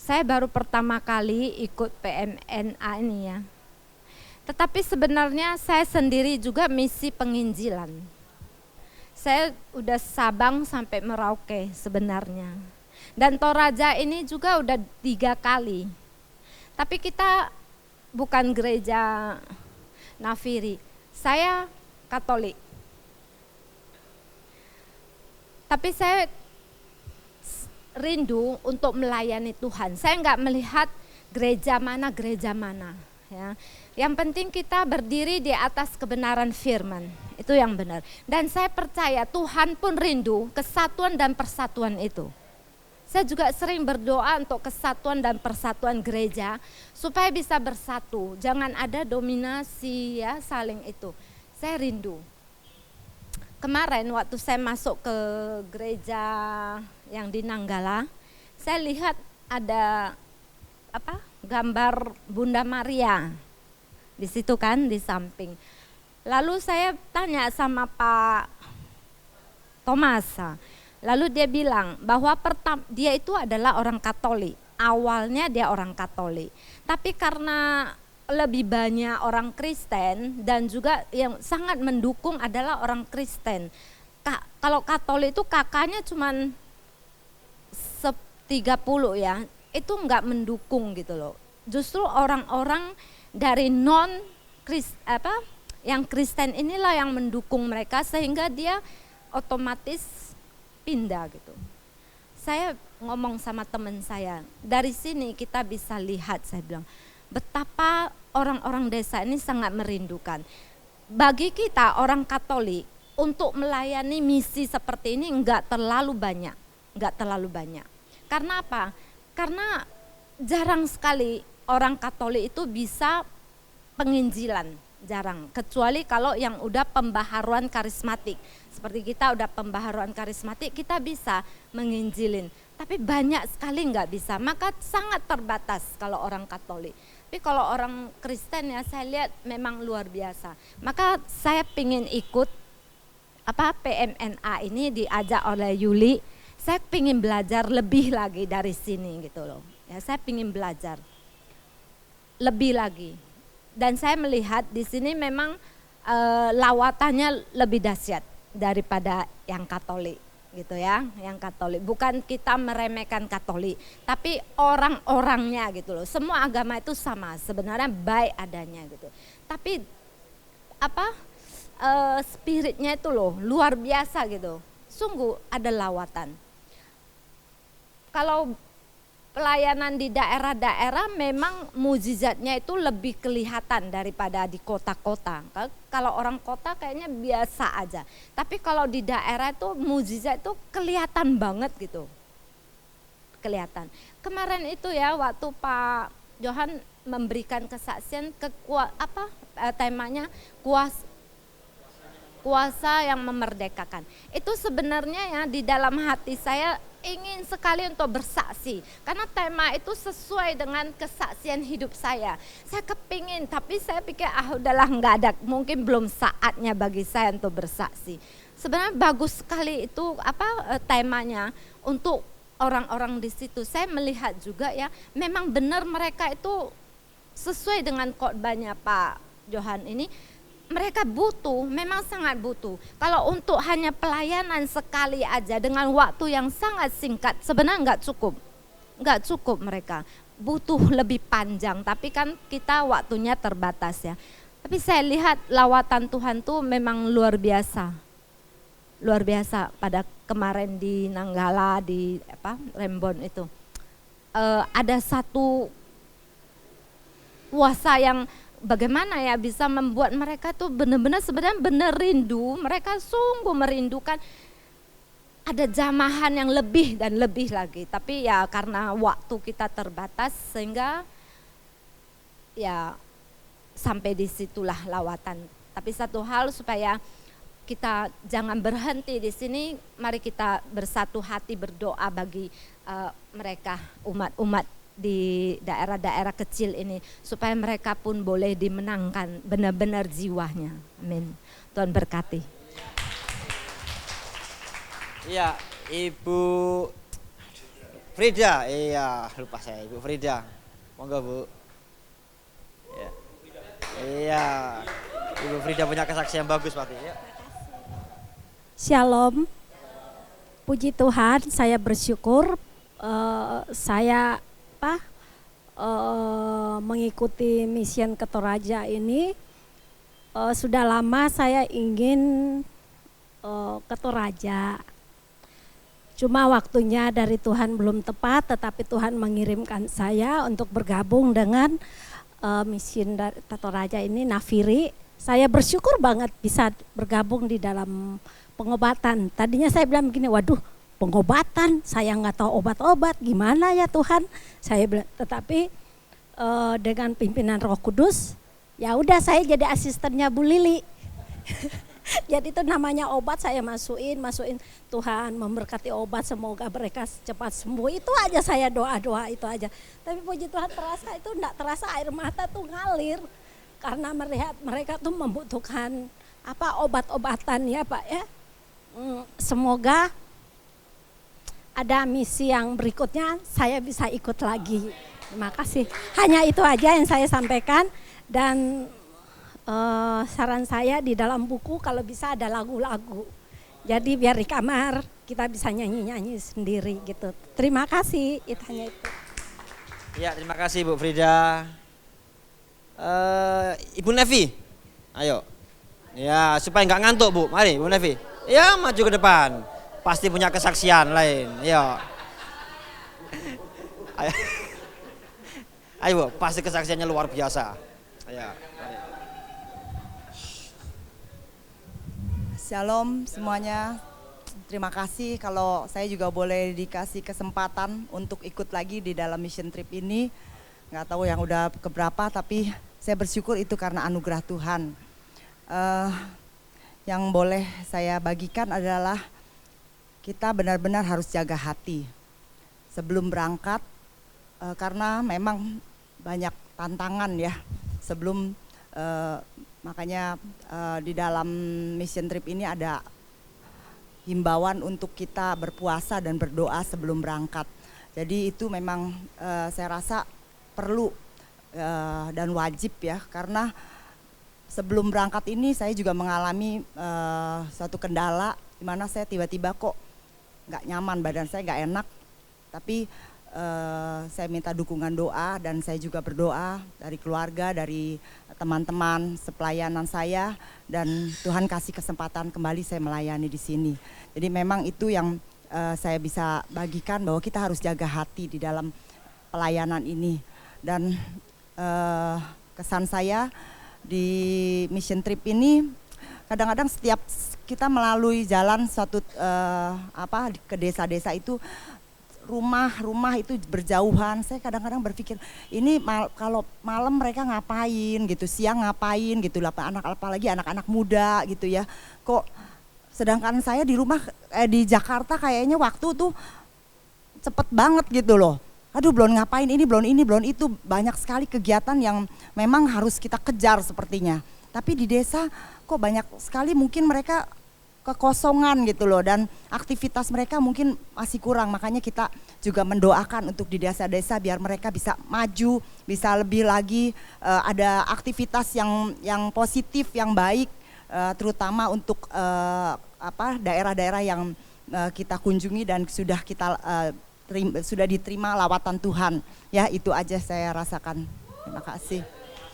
Saya baru pertama kali ikut PMNA ini ya. Tetapi sebenarnya saya sendiri juga misi penginjilan. Saya udah Sabang sampai Merauke sebenarnya. Dan Toraja ini juga udah 3 kali. Tapi kita bukan gereja Nafiri. Saya Katolik. Tapi saya rindu untuk melayani Tuhan. Saya enggak melihat gereja mana ya. Yang penting kita berdiri di atas kebenaran firman. Itu yang benar. Dan saya percaya Tuhan pun rindu kesatuan dan persatuan itu. Saya juga sering berdoa untuk kesatuan dan persatuan gereja supaya bisa bersatu. Jangan ada dominasi ya, saling itu. Saya rindu. Kemarin waktu saya masuk ke gereja yang di Nanggala, saya lihat ada gambar Bunda Maria di situ kan, di samping. Lalu saya tanya sama Pak Thomas, lalu dia bilang bahwa dia itu adalah orang Katolik. Awalnya dia orang Katolik, tapi karena lebih banyak orang Kristen dan juga yang sangat mendukung adalah orang Kristen. Kalau Katolik itu kakaknya cuman 30 ya, itu enggak mendukung gitu loh. Justru orang-orang dari yang Kristen inilah yang mendukung mereka sehingga dia otomatis pindah gitu. Saya ngomong sama teman saya, dari sini kita bisa lihat, saya bilang, betapa orang-orang desa ini sangat merindukan. Bagi kita orang Katolik untuk melayani misi seperti ini enggak terlalu banyak. Karena apa? Karena jarang sekali orang Katolik itu bisa penginjilan, jarang. Kecuali kalau yang udah pembaharuan karismatik. Seperti kita udah pembaharuan karismatik, kita bisa menginjilin. Tapi banyak sekali enggak bisa, maka sangat terbatas kalau orang Katolik. Tapi kalau orang Kristen ya saya lihat memang luar biasa. Maka saya pingin ikut PMNA ini diajak oleh Yuli. Saya pingin belajar lebih lagi dari sini gitu loh. Ya, saya pingin belajar lebih lagi. Dan saya melihat di sini memang lawatannya lebih dahsyat daripada yang Katolik. Gitu ya, yang Katolik. Bukan kita meremehkan Katolik, tapi orang-orangnya gitu loh. Semua agama itu sama, sebenarnya baik adanya gitu. Tapi spiritnya itu loh luar biasa gitu. Sungguh ada lawatan. Kalau pelayanan di daerah-daerah memang mukjizatnya itu lebih kelihatan daripada di kota-kota. Kalau orang kota kayaknya biasa aja. Tapi kalau di daerah itu mukjizat itu kelihatan banget gitu. Kelihatan. Kemarin itu ya waktu Pak Johan memberikan kesaksian temanya kuasa yang memerdekakan. Itu sebenarnya ya di dalam hati saya ingin sekali untuk bersaksi. Karena tema itu sesuai dengan kesaksian hidup saya. Saya kepingin tapi saya pikir udahlah enggak ada. Mungkin belum saatnya bagi saya untuk bersaksi. Sebenarnya bagus sekali itu temanya untuk orang-orang di situ. Saya melihat juga ya memang benar mereka itu sesuai dengan khotbahnya Pak Johan ini. Mereka butuh, memang sangat butuh. Kalau untuk hanya pelayanan sekali aja dengan waktu yang sangat singkat, sebenarnya enggak cukup mereka. Butuh lebih panjang, tapi kan kita waktunya terbatas ya. Tapi saya lihat lawatan Tuhan tuh memang luar biasa. Luar biasa pada kemarin di Nanggala, di Rembon itu. Ada satu kuasa yang bagaimana ya bisa membuat mereka tuh benar-benar sebenarnya benar rindu, mereka sungguh merindukan ada jamahan yang lebih dan lebih lagi. Tapi ya karena waktu kita terbatas sehingga ya sampai disitulah lawatan. Tapi satu hal supaya kita jangan berhenti di sini, mari kita bersatu hati berdoa bagi mereka umat-umat di daerah-daerah kecil ini supaya mereka pun boleh dimenangkan benar-benar jiwanya. Amin. Tuhan berkati. Iya, Ibu Frida, iya lupa saya Ibu Frida. Monggo Bu. Ya. Iya. Ibu Frida punya kesaksian bagus pasti ya. Shalom, puji Tuhan, saya bersyukur saya mengikuti Mission ke Toraja ini. Sudah lama saya ingin ke Toraja. Cuma waktunya dari Tuhan belum tepat, tetapi Tuhan mengirimkan saya untuk bergabung dengan Mission dari Toraja ini, Nafiri. Saya bersyukur banget bisa bergabung di dalam pengobatan. Tadinya saya bilang begini, waduh pengobatan, saya nggak tahu obat-obat, gimana ya Tuhan. Saya bilang, tetapi dengan pimpinan Roh Kudus, ya udah saya jadi asistennya Bu Lili. Jadi itu namanya obat saya masukin Tuhan memberkati obat, semoga mereka cepat sembuh. Itu aja saya doa itu aja. Tapi puji Tuhan terasa itu enggak terasa air mata tuh ngalir karena melihat mereka tuh membutuhkan obat-obatan ya Pak ya. Semoga ada misi yang berikutnya saya bisa ikut lagi. Terima kasih. Hanya itu aja yang saya sampaikan dan saran saya di dalam buku kalau bisa ada lagu-lagu. Jadi biar di kamar kita bisa nyanyi-nyanyi sendiri gitu. Terima kasih, itu hanya itu. Ya terima kasih Bu Frida. Ibu Nevi, ayo. Ya supaya nggak ngantuk Bu, mari Bu Nevi. Ya maju ke depan, pasti punya kesaksian lain. Ya. Ayo, ayo Bu, pasti kesaksiannya luar biasa. Ya. Shalom semuanya, terima kasih kalau saya juga boleh dikasih kesempatan untuk ikut lagi di dalam mission trip ini. Nggak tahu yang udah keberapa tapi saya bersyukur itu karena anugerah Tuhan. Yang boleh saya bagikan adalah kita benar-benar harus jaga hati sebelum berangkat karena memang banyak tantangan ya sebelum makanya di dalam mission trip ini ada himbauan untuk kita berpuasa dan berdoa sebelum berangkat. Jadi itu memang saya rasa perlu dan wajib ya karena sebelum berangkat ini saya juga mengalami suatu kendala di mana saya tiba-tiba kok nggak nyaman, badan saya nggak enak. Tapi saya minta dukungan doa dan saya juga berdoa dari keluarga, dari teman-teman sepelayanan saya dan Tuhan kasih kesempatan kembali saya melayani di sini. Jadi memang itu yang saya bisa bagikan bahwa kita harus jaga hati di dalam pelayanan ini. Dan kesan saya di mission trip ini kadang-kadang setiap kita melalui jalan suatu ke desa-desa itu rumah-rumah itu berjauhan. Saya kadang-kadang berpikir ini kalau malam mereka ngapain gitu, siang ngapain gitu, apalagi anak-anak muda gitu ya. Kok sedangkan saya di rumah di Jakarta kayaknya waktu tuh cepet banget gitu loh. Aduh belum ngapain ini, belum itu, banyak sekali kegiatan yang memang harus kita kejar sepertinya. Tapi di desa kok banyak sekali mungkin mereka kekosongan gitu loh dan aktivitas mereka mungkin masih kurang, makanya kita juga mendoakan untuk di desa-desa biar mereka bisa maju, bisa lebih lagi ada aktivitas yang positif, yang baik, terutama untuk daerah-daerah yang kita kunjungi dan sudah kita sudah diterima lawatan Tuhan. Ya itu aja saya rasakan. Terima kasih.